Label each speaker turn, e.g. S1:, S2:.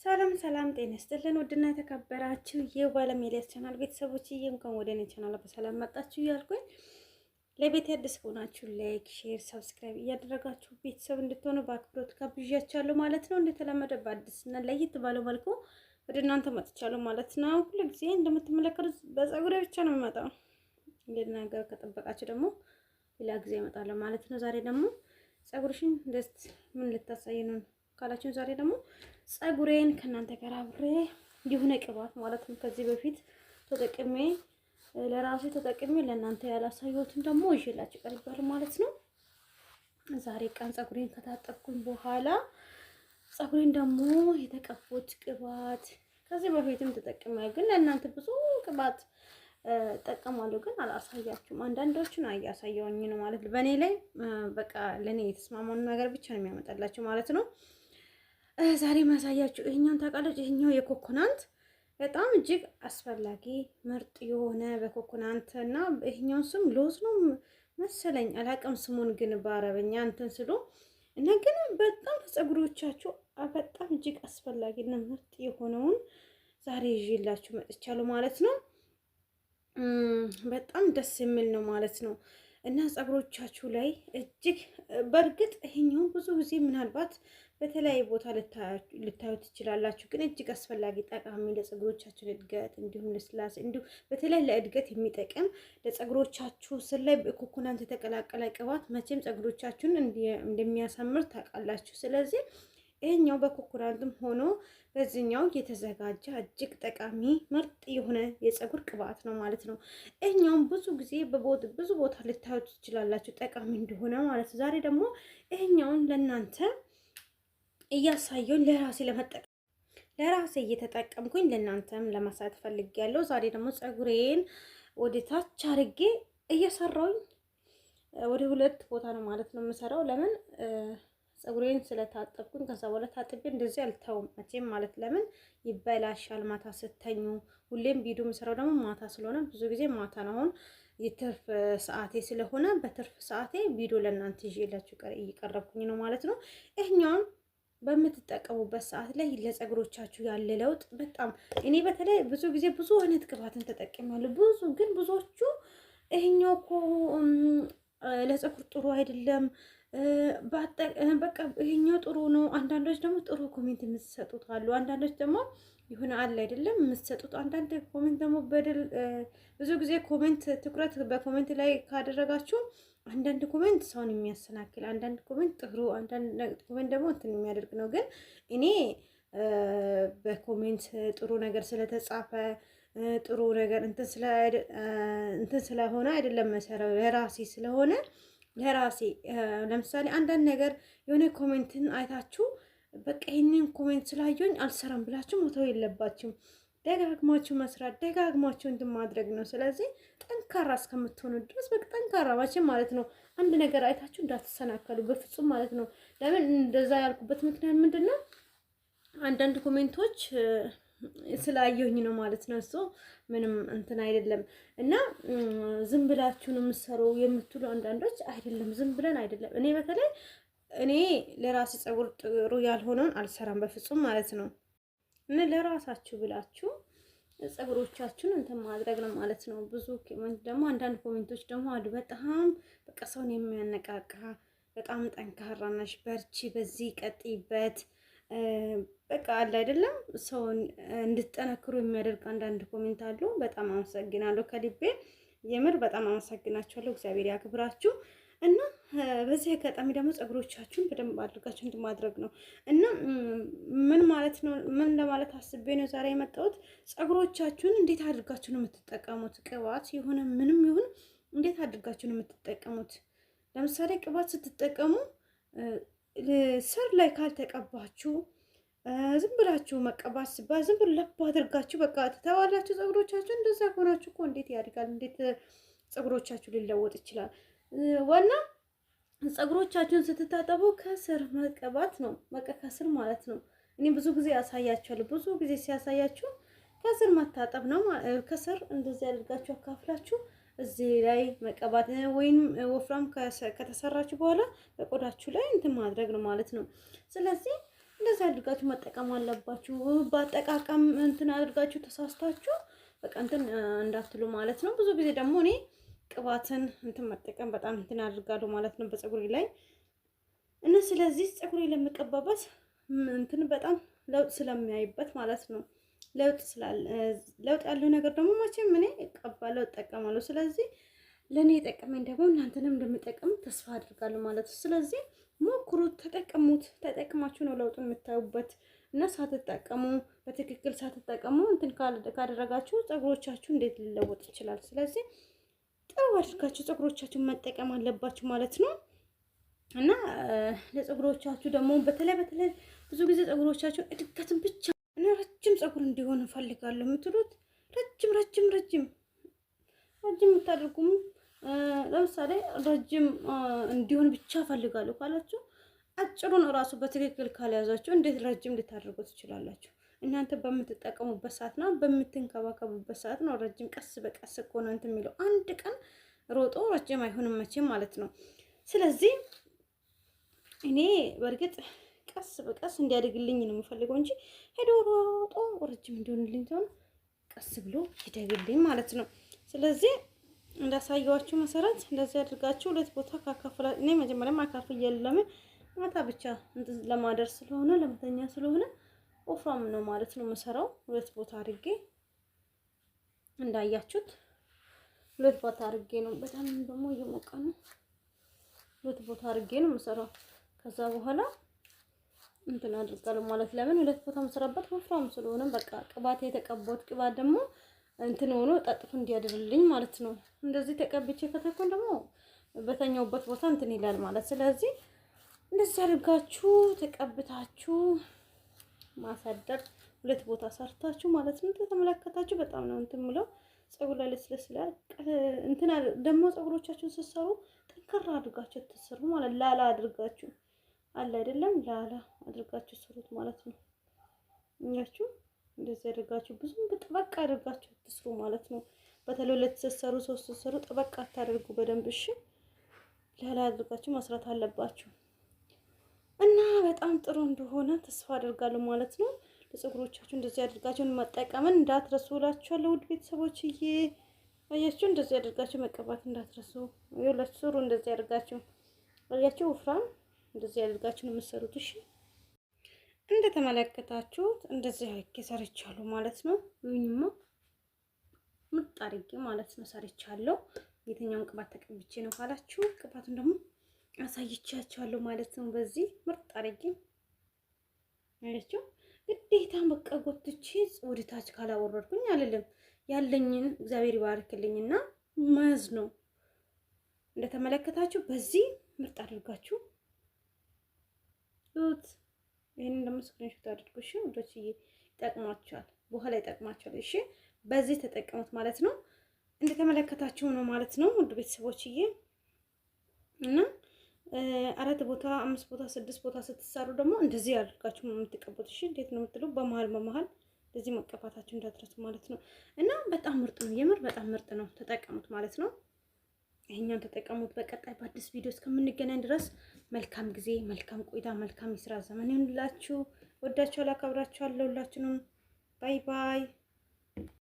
S1: ሰላም ሰላም፣ ጤና ይስጥልን ውድና የተከበራችሁ የባለሜዲያስ ቻናል ቤተሰቦች እንኳን ወደ እኔ ቻናል በሰላም መጣችሁ እያልኩኝ ለቤት አዲስ ከሆናችሁ ላይክ፣ ሼር፣ ሰብስክራይብ እያደረጋችሁ ቤተሰብ እንድትሆኑ በአክብሮት ጋብዣችኋለሁ ማለት ነው። እንደተለመደ በአዲስና ለየት ባለው መልኩ ወደ እናንተ መጥቻለሁ ማለት ነው። ሁሉ ጊዜ እንደምትመለከቱት በፀጉሬ ብቻ ነው የምመጣው። እንግዲህ ነገር ከጠበቃችሁ ደግሞ ሌላ ጊዜ እመጣለሁ ማለት ነው። ዛሬ ደግሞ ፀጉርሽን ደስ ምን ልታሳይ ነው ካላችሁ ዛሬ ደግሞ ፀጉሬን ከእናንተ ጋር አብሬ የሆነ ቅባት ማለት ነው ከዚህ በፊት ተጠቅሜ ለራሴ ተጠቅሜ ለእናንተ ያላሳየሁትን ደግሞ ይዤላችሁ ቀርቤያለሁ ማለት ነው። ዛሬ ቀን ፀጉሬን ከታጠብኩኝ በኋላ ፀጉሬን ደግሞ የተቀቡት ቅባት ከዚህ በፊትም ተጠቅሜ ግን ለእናንተ ብዙ ቅባት እጠቀማለሁ ግን አላሳያችሁም። አንዳንዶቹን አያሳየውኝ ነው ማለት ነው። በእኔ ላይ በቃ ለእኔ የተስማማውን ነገር ብቻ ነው የሚያመጣላችሁ ማለት ነው። ዛሬ ማሳያችሁ ይሄኛውን ታውቃለች። ይሄኛው የኮኮናንት በጣም እጅግ አስፈላጊ ምርጥ የሆነ በኮኮናንት እና ይሄኛው ስም ሎዝ ነው መሰለኝ አላውቅም ስሙን ግን በአረበኛ እንትን ስሉ እና ግን በጣም ለፀጉሮቻችሁ በጣም እጅግ አስፈላጊ እና ምርጥ የሆነውን ዛሬ ይዤላችሁ መጥቻለሁ ማለት ነው። በጣም ደስ የሚል ነው ማለት ነው። እና ፀጉሮቻችሁ ላይ እጅግ በእርግጥ ይሄኛው ብዙ ጊዜ ምናልባት በተለያየ ቦታ ልታዩ ትችላላችሁ፣ ግን እጅግ አስፈላጊ ጠቃሚ ለፀጉሮቻችሁ እድገት እንዲሁም ለስላሴ እንዲሁም በተለይ ለእድገት የሚጠቅም ለፀጉሮቻችሁ ስር ላይ በኮኮናንት የተቀላቀለ ቅባት መቼም ፀጉሮቻችሁን እንደሚያሳምር ታውቃላችሁ። ስለዚህ ይሄኛው በኮኮናንትም ሆኖ በዚህኛው የተዘጋጀ እጅግ ጠቃሚ ምርጥ የሆነ የፀጉር ቅባት ነው ማለት ነው። ይሄኛውም ብዙ ጊዜ ብዙ ቦታ ልታዩት ትችላላችሁ ጠቃሚ እንደሆነ ማለት ነው። ዛሬ ደግሞ ይሄኛውን ለእናንተ እያሳየውን ለራሴ እየተጠቀምኩኝ ለእናንተም ለማሳየት ፈልጌያለሁ። ዛሬ ደግሞ ፀጉሬን ወደ ታች አርጌ እየሰራሁኝ ወደ ሁለት ቦታ ነው ማለት ነው የምሰራው። ለምን ፀጉሬን ስለታጠብኩኝ ከዛ በኋላ ታጥቤ እንደዚህ አልተውም መቼም ማለት ለምን ይበላሻል። ማታ ስተኙ ሁሌም ቪዲዮ የምሰራው ደግሞ ማታ ስለሆነ ብዙ ጊዜ ማታ ነው። አሁን የትርፍ ሰዓቴ ስለሆነ በትርፍ ሰዓቴ ቪዲዮ ለእናንተ ይዤላችሁ እየቀረብኩኝ ነው ማለት ነው። ይሄኛውን በምትጠቀሙበት ሰዓት ላይ ለፀጉሮቻችሁ ያለ ለውጥ በጣም እኔ በተለይ ብዙ ጊዜ ብዙ አይነት ቅባትን ተጠቅሜያለሁ። ግን ብዙዎቹ ይሄኛው እኮ ለፀጉር ጥሩ አይደለም በቃ ይሄኛው ጥሩ ነው። አንዳንዶች ደግሞ ጥሩ ኮሜንት የምትሰጡት አሉ። አንዳንዶች ደግሞ ይሁን አለ አይደለም የምትሰጡት አንዳንድ ኮሜንት ደግሞ በደል ብዙ ጊዜ ኮሜንት ትኩረት በኮሜንት ላይ ካደረጋችሁ አንዳንድ ኮሜንት ሰውን የሚያሰናክል፣ አንዳንድ ኮሜንት ጥሩ፣ አንዳንድ ኮሜንት ደግሞ እንትን የሚያደርግ ነው። ግን እኔ በኮሜንት ጥሩ ነገር ስለተጻፈ ጥሩ ነገር እንትን ስለሆነ አይደለም መሰረው ለራሴ ስለሆነ ለራሴ ለምሳሌ አንዳንድ ነገር የሆነ ኮሜንትን አይታችሁ በቃ ይሄንን ኮሜንት ስላየኝ አልሰራም ብላችሁ መተው የለባችሁም። ደጋግማችሁ መስራት ደጋግማችሁ እንትን ማድረግ ነው። ስለዚህ ጠንካራ እስከምትሆኑ ድረስ በቃ ጠንካራ ማለት ነው። አንድ ነገር አይታችሁ እንዳትሰናከሉ በፍጹም ማለት ነው። ለምን እንደዛ ያልኩበት ምክንያት ምንድነው? አንዳንድ ኮሜንቶች ስላየሁኝ ነው ማለት ነው። እሱ ምንም እንትን አይደለም እና ዝም ብላችሁ ነው የምትሰሩ የምትሉ አንዳንዶች አይደለም፣ ዝም ብለን አይደለም። እኔ በተለይ ለራሴ ፀጉር ጥሩ ያልሆነውን አልሰራም በፍጹም ማለት ነው። እና ለራሳችሁ ብላችሁ ፀጉሮቻችሁን እንትን ማድረግ ነው ማለት ነው። ብዙ ኮሜንት ደግሞ አንዳንድ ኮሜንቶች ደግሞ አሉ በጣም በቃ ሰውን የሚያነቃቃ በጣም ጠንካራ ነሽ፣ በርቺ፣ በዚህ ቀጥይበት በቃ አለ አይደለም ሰውን እንድትጠነክሩ የሚያደርግ አንዳንድ ኮሜንት አሉ። በጣም አመሰግናለሁ ከልቤ የምር በጣም አመሰግናችኋለሁ። እግዚአብሔር ያክብራችሁ። እና በዚህ አጋጣሚ ደግሞ ፀጉሮቻችሁን በደንብ አድርጋችሁ እንድማድረግ ነው እና ምን ማለት ነው ምን ለማለት አስቤ ነው ዛሬ የመጣሁት። ፀጉሮቻችሁን እንዴት አድርጋችሁ ነው የምትጠቀሙት? ቅባት የሆነ ምንም ይሁን እንዴት አድርጋችሁ ነው የምትጠቀሙት? ለምሳሌ ቅባት ስትጠቀሙ ስር ላይ ካልተቀባችሁ ዝም ብላችሁ መቀባት ሲባል ዝም ብሎ ለብ አድርጋችሁ በቃ ትተዋላችሁ ፀጉሮቻችሁ። እንደዛ ከሆናችሁ እኮ እንዴት ያድጋል? እንዴት ፀጉሮቻችሁ ሊለወጥ ይችላል? ዋና ፀጉሮቻችሁን ስትታጠቡ ከስር መቀባት ነው። በቃ ከስር ማለት ነው። እኔ ብዙ ጊዜ ያሳያችኋለሁ። ብዙ ጊዜ ሲያሳያችሁ ከስር መታጠብ ነው። ከስር እንደዚህ አድርጋችሁ አካፍላችሁ እዚህ ላይ መቀባት ወይም ወፍራም ከተሰራችሁ በኋላ በቆዳችሁ ላይ እንትን ማድረግ ነው ማለት ነው። ስለዚህ እንደዚህ አድርጋችሁ መጠቀም አለባችሁ። በአጠቃቀም እንትን አድርጋችሁ ተሳስታችሁ በቃ እንትን እንዳትሉ ማለት ነው። ብዙ ጊዜ ደግሞ እኔ ቅባትን እንትን መጠቀም በጣም እንትን አድርጋለሁ ማለት ነው በፀጉሬ ላይ እና ስለዚህ ፀጉሬ ለመቀባበት እንትን በጣም ለውጥ ስለሚያይበት ማለት ነው። ለውጥ ያለው ነገር ደግሞ መቼም እኔ እቀባለሁ እጠቀማለሁ። ስለዚህ ለእኔ የጠቀመኝ ደግሞ እናንተንም እንደሚጠቅም ተስፋ አድርጋለሁ ማለት ነው። ስለዚህ ሞክሩት፣ ተጠቀሙት። ተጠቅማችሁ ነው ለውጡን የምታዩበት እና ሳትጠቀሙ በትክክል ሳትጠቀሙ እንትን ካደረጋችሁ ፀጉሮቻችሁ እንዴት ሊለወጥ ይችላል? ስለዚህ ጥሩ አድርጋችሁ ፀጉሮቻችሁን መጠቀም አለባችሁ ማለት ነው። እና ለፀጉሮቻችሁ ደግሞ በተለይ ብዙ ጊዜ ፀጉሮቻችሁ እድገትን ብቻ እና ረጅም ፀጉር እንዲሆን እፈልጋለሁ የምትሉት ረጅም የምታደርጉም ለምሳሌ ረጅም እንዲሆን ብቻ እፈልጋለሁ ካላችሁ አጭሩን እራሱ በትክክል ካልያዛችሁ እንዴት ረጅም ልታደርጉ ትችላላችሁ? እናንተ በምትጠቀሙበት ሰዓት ነው፣ በምትንከባከቡበት ሰዓት ነው። ረጅም ቀስ በቀስ እኮ ነው እንትን የሚለው። አንድ ቀን ሮጦ ረጅም አይሆንም መቼም ማለት ነው። ስለዚህ እኔ በእርግጥ ቀስ በቀስ እንዲያድግልኝ ነው የምፈልገው እንጂ ሄዶ ሮጦ ረጅም እንዲሆንልኝ ተሆነ ቀስ ብሎ ይደግልኝ ማለት ነው። ስለዚህ እንዳሳየዋችሁ መሰረት እንደዚህ አድርጋችሁ ሁለት ቦታ ካካፈላ እኔ መጀመሪያም አካፍዬ ለምን ማታ ብቻ ለማደር ስለሆነ ለመተኛ ስለሆነ ወፍራም ነው ማለት ነው የምሰራው። ሁለት ቦታ አድርጌ እንዳያችሁት ሁለት ቦታ አድርጌ ነው። በጣም ደግሞ እየሞቀ ነው። ሁለት ቦታ አድርጌ ነው የምሰራው። ከዛ በኋላ እንትን አድርጋለሁ ማለት ለምን ሁለት ቦታ መስራበት ወፍራም ስለሆነ በቃ ቅባት የተቀባሁት ቅባት ደግሞ እንትን ሆኖ ጠጥቶ እንዲያድርልኝ ማለት ነው። እንደዚህ ተቀብቼ ከተኮን ደግሞ በተኛውበት ቦታ እንትን ይላል ማለት። ስለዚህ እንደዚህ አድርጋችሁ ተቀብታችሁ ማሳደር ሁለት ቦታ ሰርታችሁ ማለት ነው። ተመለከታችሁ በጣም ነው እንትን ምለው ፀጉር ላይ ለስለስ ይላል። እንትን ደግሞ ፀጉሮቻችሁን ስትሰሩ ጠንከራ አድርጋችሁ ተሰሩ ማለት ላላ አድርጋችሁ አለ አይደለም ላላ አድርጋችሁ ሰሩት ማለት ነው። እኛችሁ እንደዚህ አድርጋችሁ ብዙም በጠበቅ አድርጋችሁ ትስሩ ማለት ነው። በተለይ ለተሰሰሩ ሶስት ተሰሩ ጠበቅ አታደርጉ በደንብ እሺ። ላላ አድርጋችሁ መስራት አለባችሁ እና በጣም ጥሩ እንደሆነ ተስፋ አደርጋለሁ ማለት ነው። ለፀጉሮቻችሁ እንደዚህ አድርጋችሁ መጠቀምን እንዳትረሱ እላችኋለሁ ውድ ቤተሰቦችዬ። አያችሁ እንደዚህ አድርጋችሁ መቀባት እንዳትረሱ። ይኸውላችሁ ስሩ እንደዚህ አድርጋችሁ አያችሁ ወፍራም እንደዚህ አድርጋችሁ ነው የምትሰሩት እሺ። እንደተመለከታችሁት እንደዚህ አድርጌ ሰርቻለሁ ማለት ነው። ይሁንማ ምርጥ አድርጌ ማለት ነው ሰርቻለሁ። የትኛውን ቅባት ተቀብቼ ነው ካላችሁ ቅባቱን ደግሞ አሳይቻችኋለሁ ማለት ነው። በዚህ ምርጥ አድርጌ አያችሁ። ግዴታ በቃ ጎትቼ ወደታች ካላወረድኩኝ አልልም። ያለኝን እግዚአብሔር ይባርክልኝና መያዝ ነው። እንደተመለከታችሁ በዚህ ምርጥ አድርጋችሁ ሉት ይሄንን ደግሞ ስክሪንሾት አድርጉ እሺ። ወዶችዬ ይጠቅማችኋል፣ በኋላ ይጠቅማችኋል እሺ። በዚህ ተጠቀሙት ማለት ነው። እንደተመለከታችሁ ነው ማለት ነው ውድ ቤተሰቦችዬ። እና 4 ቦታ 5 ቦታ 6 ቦታ ስትሰሩ ደግሞ እንደዚህ አድርጋችሁ ነው የምትቀቡት እሺ። እንዴት ነው የምትሉ በመሃል እንደዚህ መቀባታችሁ እንዳትረሱ ማለት ነው። እና በጣም ምርጥ ነው፣ የምር በጣም ምርጥ ነው። ተጠቀሙት ማለት ነው። ይሄኛውን ተጠቀሙት። በቀጣይ በአዲስ ቪዲዮ እስከምንገናኝ ድረስ መልካም ጊዜ፣ መልካም ቆይታ፣ መልካም የስራ ዘመን ይሁንላችሁ። ወዳችኋለሁ፣ አከብራችኋለሁ። ሁላችሁንም ባይ ባይ።